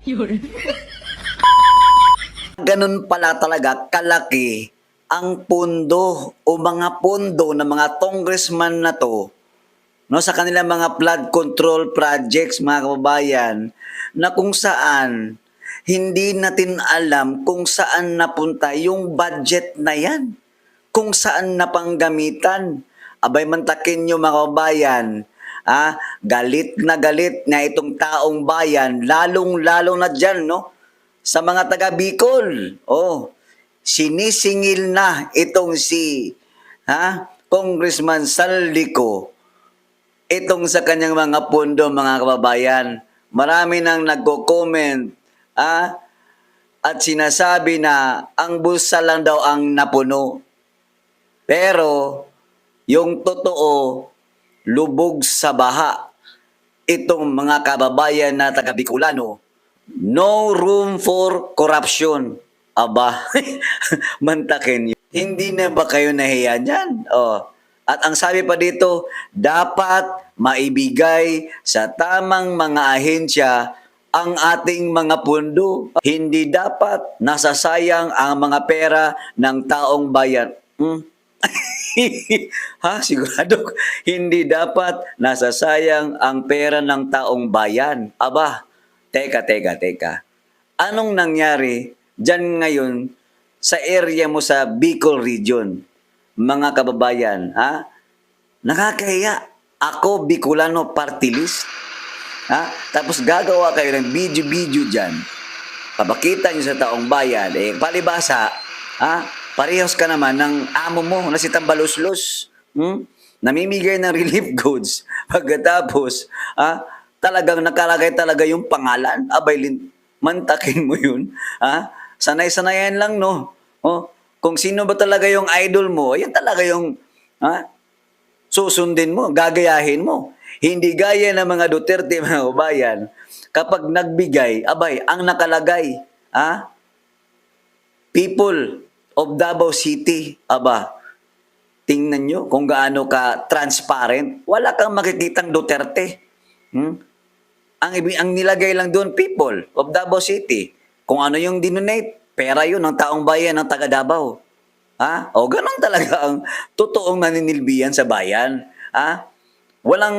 Yun. Ganun pala talaga kalaki ang pondo o mga pondo ng mga congressman na to, no, sa kanilang mga flood control projects, mga kababayan, na kung saan hindi natin alam kung saan napunta yung budget na yan, kung saan napanggamitan. Abay, mantakin nyo, mga kababayan, galit na itong taong bayan, lalong-lalo na dyan, no, sa mga taga Bicol. Oh, sinisingil na itong si Congressman Saldico itong sa kanyang mga pondo, mga kababayan. Marami nang nagko-comment at sinasabi na ang bulsa lang daw ang napuno. Pero yung totoo, lubog sa baha itong mga kababayan na taga Bicolano. No room for corruption. Aba, mantakin yun. Hindi na ba kayo nahiya dyan? Oh. At ang sabi pa dito, dapat maibigay sa tamang mga ahensya ang ating mga pundo. Hindi dapat nasasayang ang mga pera ng taong bayan. Sigurado, hindi dapat nasasayang ang pera ng taong bayan. Aba, teka. Anong nangyari dyan ngayon sa area mo sa Bicol Region, mga kababayan? Nakakahiya. Ako, Bicolano Party List. Tapos gagawa kayo ng video dyan. Papakita nyo sa taong bayan. Palibasa, parehas ka naman ng amo mo na si Tambaluslos. Namimigay ng relief goods. Pagkatapos, talagang nakalagay talaga yung pangalan. Abay, mantakin mo yun. Sanay-sanayan lang, no? Kung sino ba talaga yung idol mo, yan talaga yung susundin mo, gagayahin mo. Hindi gaya ng mga Duterte, mga kabayan. Kapag nagbigay, abay, ang nakalagay, people of Davao City, tingnan nyo kung gaano ka transparent. Wala kang makikitang Duterte. Ang nilagay lang doon, people of Davao City. Kung ano yung dinonate, pera yun ng taong bayan ng taga Davao. O ganun talaga ang totoong naninilbihan sa bayan. Walang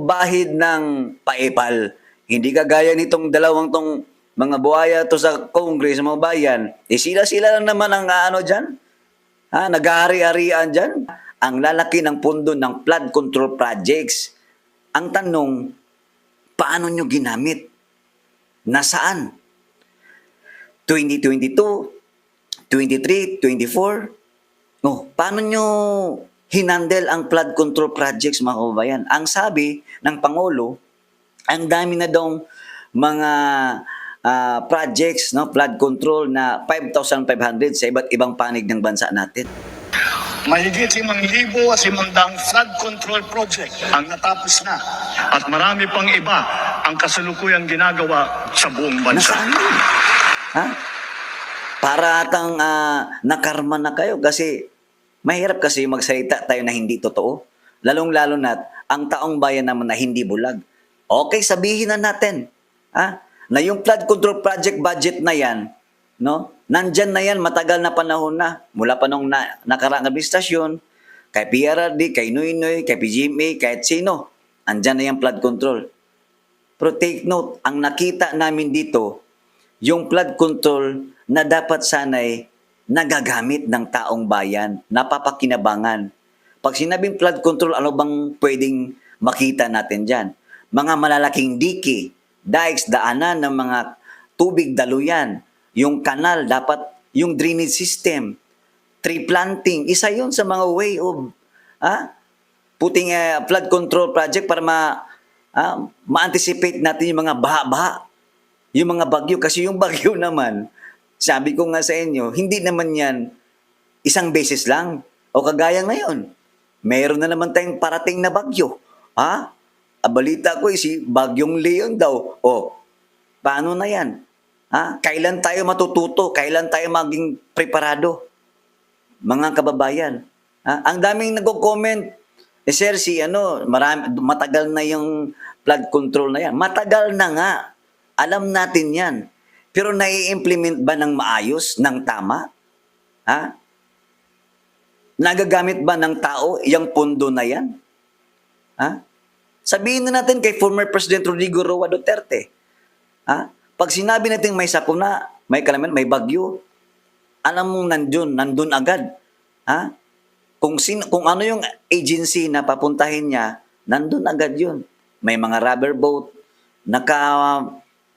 bahid ng paepal. Hindi kagaya nitong dalawang tong mga buhaya to sa Congress, mga bayan. Sila-sila lang naman ang dyan. Nag-ahari-harian dyan. Ang lalaki ng pundo ng flood control projects. Ang tanong, paano nyo ginamit? Nasaan? 2022, 23, 24? Paano nyo hinandle ang flood control projects, mga kababayan? Ang sabi ng Pangulo, ang dami na daw mga projects, no, flood control na 5,500 sa iba't ibang panig ng bansa natin. Mahigit 5,000 flood control project ang natapos na at marami pang iba ang kasalukuyang ginagawa sa buong bansa. Nasaan yun? Para atang nakarma na kayo kasi mahirap kasi magsalita tayo na hindi totoo. Lalong-lalo na ang taong bayan naman na hindi bulag. Okay, sabihin na natin na yung flood control project budget na yan, no? Nandyan na yan, matagal na panahon na. Mula pa nung nakaraang administrasyon, kay PRRD, kay Noynoy, kay PGMA, kahit sino. Andyan na yung flood control. Pero take note, ang nakita namin dito, yung flood control na dapat sanay nagagamit ng taong bayan, napapakinabangan. Pag sinabing flood control, ano bang pwedeng makita natin dyan? Mga malalaking dike, dikes, daanan ng mga tubig daluyan, yung kanal, dapat yung drainage system, tree planting, isa yun sa mga way of putting a flood control project para ma-anticipate natin yung mga baha-baha, yung mga bagyo. Kasi yung bagyo naman, sabi ko nga sa inyo, hindi naman yan isang beses lang. O kagaya ngayon, mayroon na naman tayong parating na bagyo. Balita ko si Bagyong Leon daw. Paano na yan? Kailan tayo matututo? Kailan tayo maging preparado? Mga kababayan. Ang daming nagko-comment. Sir, matagal na yung flood control na yan. Matagal na nga. Alam natin yan. Pero nai-implement ba ng maayos, ng tama? Ha? Nagagamit ba ng tao yung pondo na yan? Ha? Sabihin na natin kay former President Rodrigo Roa Duterte. Ha? Pag sinabi natin may sakuna, may kalaman, may bagyo, alam mong nandun agad. Ha? Kung ano yung agency na papuntahin niya, nandun agad yun. May mga rubber boat,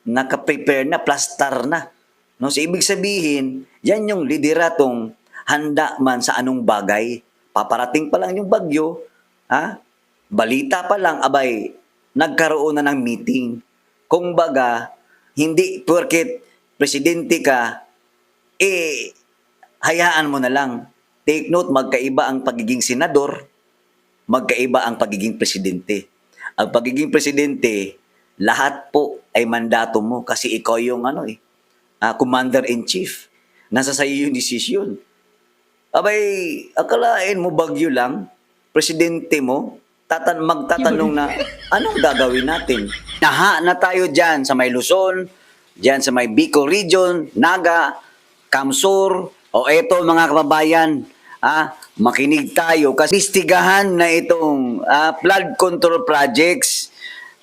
naka-prepare na, plaster na. No? So, ibig sabihin, yan yung lideratong handa man sa anong bagay. Paparating pa lang yung bagyo, ha? Balita pa lang, abay, nagkaroon na ng meeting. Kung baga, hindi porket presidente ka, hayaan mo na lang. Take note, magkaiba ang pagiging senador, magkaiba ang pagiging presidente. Ang pagiging presidente, lahat po ay mandato mo kasi ikaw yung commander-in-chief. Nasa sayo yung desisyon. Abay, akalain mo bagyo lang, presidente mo, magtatanong na, anong gagawin natin? Naha na tayo dyan sa may Luzon, dyan sa may Bicol Region, Naga, Kamsur, o eto mga kababayan, makinig tayo kasi istigahan na itong flood control projects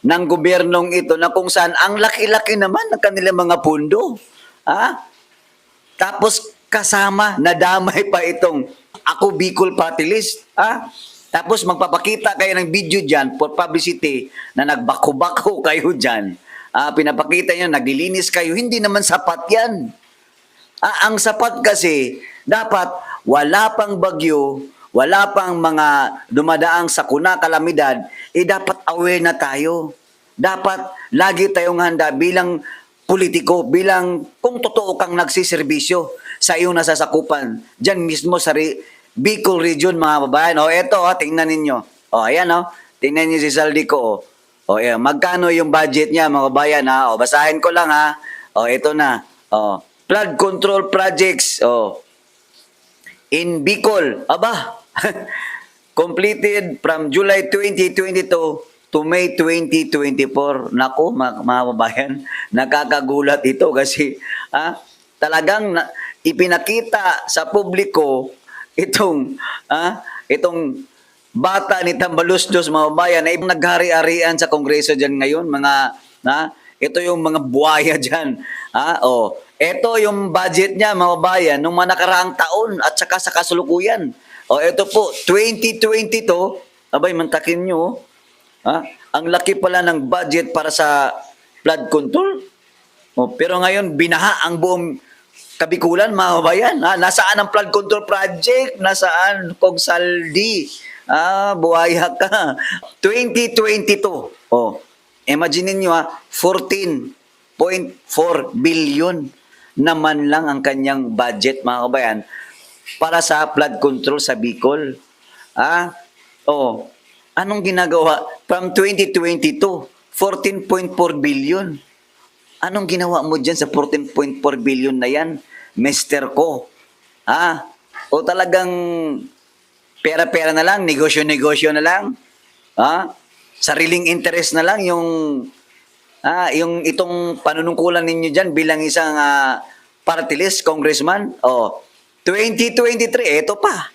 ng gobyernong ito na kung saan ang laki-laki naman ng kanilang mga pundo. Tapos kasama, nadamay pa itong Ako Bicol Party List. Tapos magpapakita kayo ng video dyan for publicity na nagbako-bako kayo dyan. Pinapakita nyo, naglilinis kayo. Hindi naman sapat yan. Ang sapat kasi, dapat wala pang bagyo, wala pang mga dumadaang sakuna, kalamidad, dapat aware na tayo. Dapat lagi tayong handa bilang politiko, bilang kung totoo kang nagsiservisyo sa iyong nasasakupan. Diyan mismo sa Bicol Region, mga babayan. Eto, tingnan ninyo. Ayan, tingnan niyo si Saldico. Ayan, magkano yung budget niya, mga babayan, basahin ko lang, ito na. Flood control projects, in Bicol. Aba, completed from July 2022 to May 2024. Nako, mga babayan, nakakagulat ito kasi talagang ipinakita sa publiko itong bata ni Tambaluslos, mga babayan, na naghari-arian sa Kongreso dyan ngayon, ito yung mga buhaya dyan. Ito yung budget niya, mga babayan, nung mga nakaraang taon at saka sa kasulukuyan. Ito po, 2022, abay, mantakin nyo, ang laki pala ng budget para sa flood control. Pero ngayon, binaha ang buong Kabikulan, mga kabayan. Nasaan ang flood control project? Nasaan? Kog Saldi. Buhaya ka. 2022. Imagine niyo 14.4 billion naman lang ang kanyang budget, mga kabayan, para sa flood control sa Bicol. Anong ginagawa? From 2022, 14.4 billion. Anong ginawa mo dyan sa 14.4 billion na yan, mister ko? O talagang pera-pera na lang, negosyo-negosyo na lang? Sariling interest na lang yung itong panunungkulan ninyo dyan bilang isang party list, congressman? 2023, eto pa.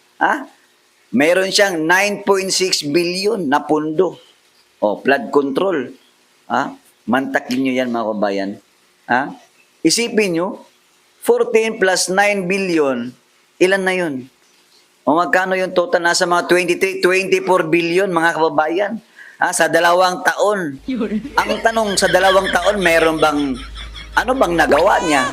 Meron siyang 9.6 billion na pundo. Flood control. Mantakin nyo yan, mga kabayan. Isipin nyo, 14 plus 9 billion, ilan na yun? Magkano yung total? Nasa mga 23, 24 billion, mga kababayan. Sa 2 taon. Ang tanong, sa 2 taon, meron bang, ano bang nagawa niya?